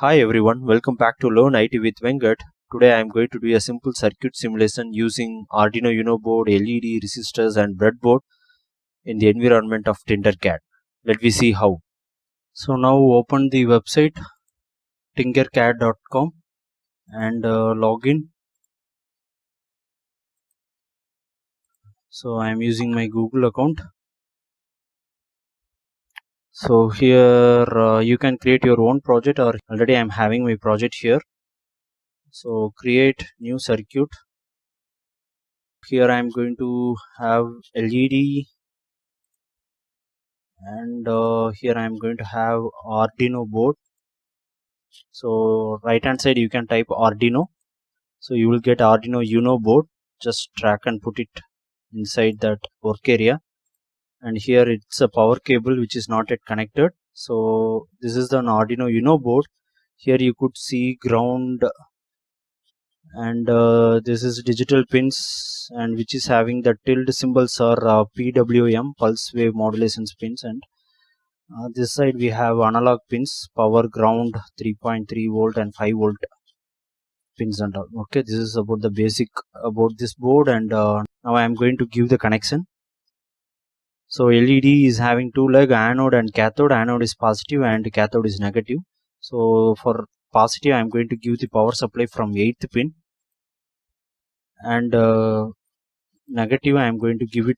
Hi everyone, welcome back to Learn IT with Venkat. Today I am going to do a simple circuit simulation using Arduino Uno board, LED resistors and breadboard in the environment of Tinkercad. Let me see how. So now open the website tinkercad.com and log in. So I am using my Google account. So here you can create your own project, or already I am having my project here. So create new circuit. Here I am going to have LED and here I am going to have Arduino board. So right hand side you can type Arduino, so you will get Arduino Uno board. Just drag and put it inside that work area, and here it's a power cable which is not yet connected. So this is an Arduino Uno board. Here you could see ground, and this is digital pins, and which is having the tilde symbols or PWM, pulse wave modulation pins, and this side we have analog pins, power, ground, 3.3 volt and 5 volt pins and all. Okay, this is about the basic about this board, and now I am going to give the connection. So LED is having two leg, anode and cathode. Anode is positive and cathode is negative. So for positive I am going to give the power supply from 8th pin, and negative I am going to give it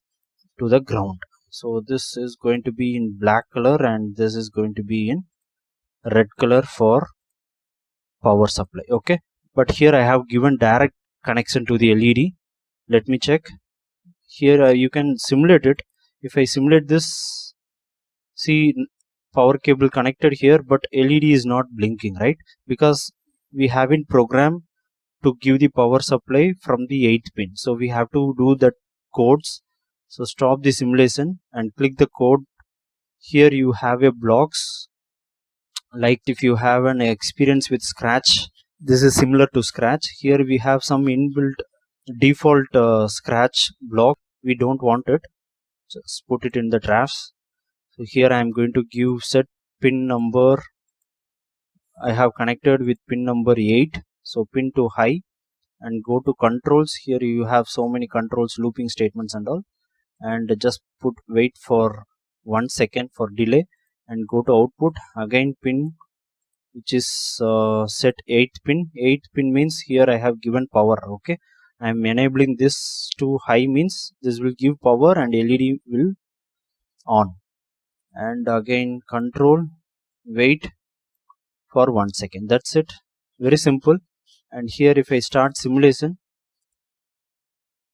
to the ground. So this is going to be in black color and this is going to be in red color for power supply. Okay, but here I have given direct connection to the LED. Let me check. Here you can simulate it. If I simulate this, see power cable connected here, but LED is not blinking, right? Because we haven't programmed to give the power supply from the 8th pin. So we have to do that codes. So stop the simulation and click the code. Here you have a blocks, like if you have an experience with Scratch, this is similar to Scratch. Here we have some inbuilt default Scratch block. We don't want it, just put it in the drafts. So here I am going to give set pin number. I have connected with pin number 8, so pin to high, and go to controls. Here you have so many controls, looping statements and all, and just put wait for 1 second for delay, and go to output. Again pin which is set 8th pin. 8th pin means here I have given power. Okay, I am enabling this to high, means this will give power and LED will on. And again control, wait for 1 second. That's it, very simple. And here if I start simulation,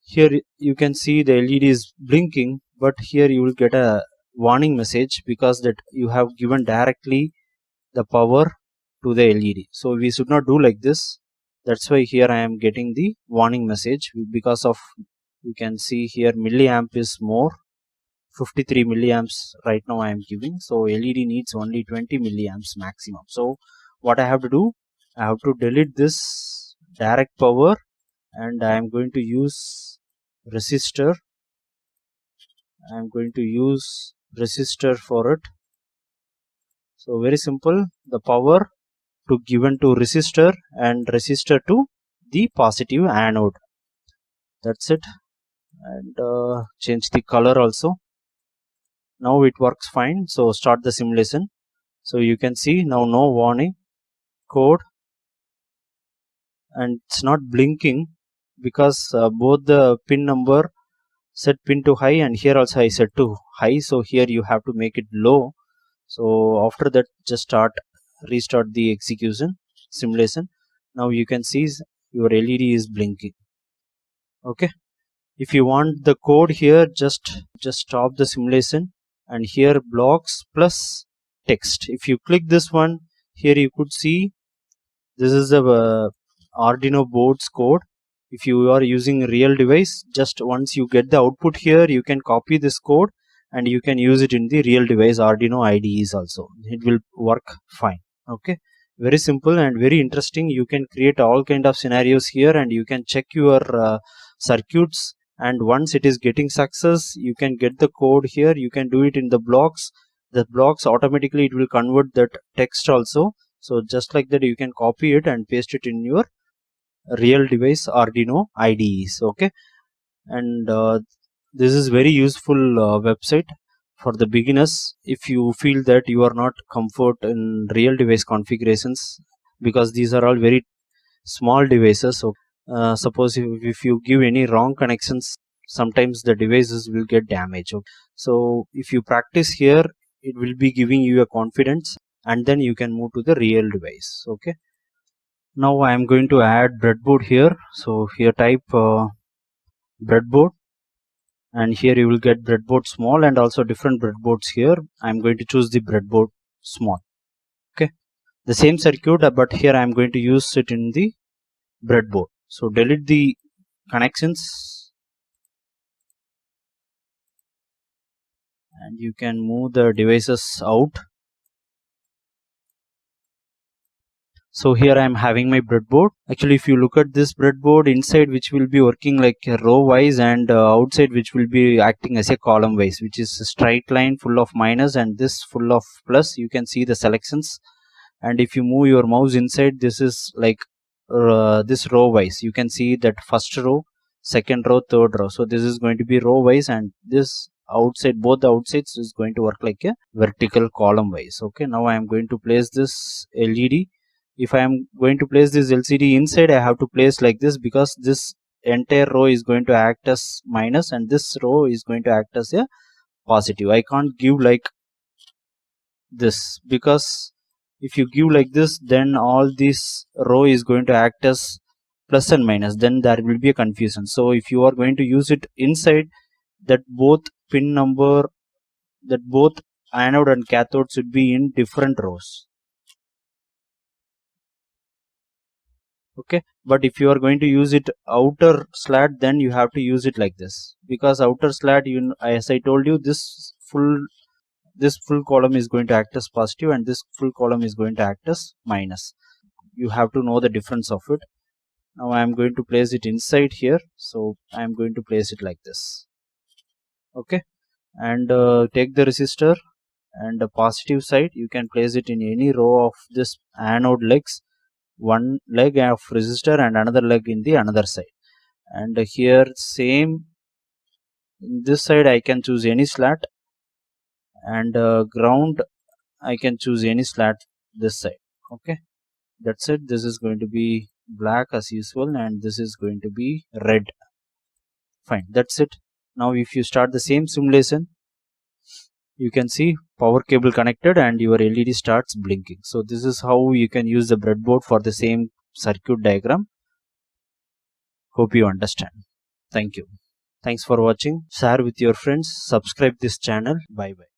here you can see the LED is blinking, but here you will get a warning message because that you have given directly the power to the LED. So we should not do like this. That's why here I am getting the warning message, because of, you can see here milliamp is more, 53 milliamps right now I am giving. So LED needs only 20 milliamps maximum. So what I have to do, I have to delete this direct power, and I am going to use resistor. I am going to use resistor for it. So very simple, the power to given to resistor and resistor to the positive anode. That's it. And change the color also. Now it works fine. So start the simulation. So you can see now no warning code, and it's not blinking because both the pin number set pin to high, and here also I set to high. So here you have to make it low. So after that just restart the execution simulation. Now you can see your LED is blinking. Okay, if you want the code here, just stop the simulation, and here blocks plus text. If you click this one, here you could see this is the Arduino board's code. If you are using real device, just once you get the output here, you can copy this code and you can use it in the real device Arduino IDEs also. It will work fine. Okay, very simple and very interesting. You can create all kind of scenarios here, and you can check your circuits, and once it is getting success, you can get the code here. You can do it in the blocks. The blocks automatically it will convert that text also. So just like that you can copy it and paste it in your real device Arduino IDEs. Okay, and this is very useful website for the beginners if you feel that you are not comfort in real device configurations, because these are all very small devices. So suppose if you give any wrong connections, sometimes the devices will get damaged. Okay? So if you practice here, it will be giving you a confidence, and then you can move to the real device. Okay, now I am going to add breadboard here. So here type breadboard, and here you will get breadboard small and also different breadboards. Here I'm going to choose the breadboard small. Okay, the same circuit, but here I'm going to use it in the breadboard. So delete the connections and you can move the devices out. So here I am having my breadboard. Actually, if you look at this breadboard, inside which will be working like a row wise, and outside which will be acting as a column wise, which is a straight line full of minus and this full of plus. You can see the selections, and if you move your mouse inside, this is like this row wise. You can see that first row, second row, third row. So this is going to be row wise, and this outside, both the outsides is going to work like a vertical column wise. Okay, now I am going to place this LED. If I am going to place this LCD inside, I have to place like this, because this entire row is going to act as minus and this row is going to act as a positive. I can't give like this, because if you give like this, then all this row is going to act as plus and minus, then there will be a confusion. So if you are going to use it inside, that both pin number, that both anode and cathode should be in different rows. Okay, but if you are going to use it outer slat, then you have to use it like this, because outer slat, you, as I told you, this full column is going to act as positive and this full column is going to act as minus. You have to know the difference of it. Now I am going to place it inside here, so I am going to place it like this. Okay, and take the resistor, and the positive side you can place it in any row of this anode legs, one leg of resistor and another leg in the another side. And here same, in this side I can choose any slat, and ground I can choose any slat this side. Okay, that's it. This is going to be black as usual, and this is going to be red. Fine, that's it. Now if you start the same simulation, you can see power cable connected and your LED starts blinking. So this is how you can use the breadboard for the same circuit diagram. Hope you understand. Thank you. Thanks for watching. Share with your friends. Subscribe this channel. Bye bye.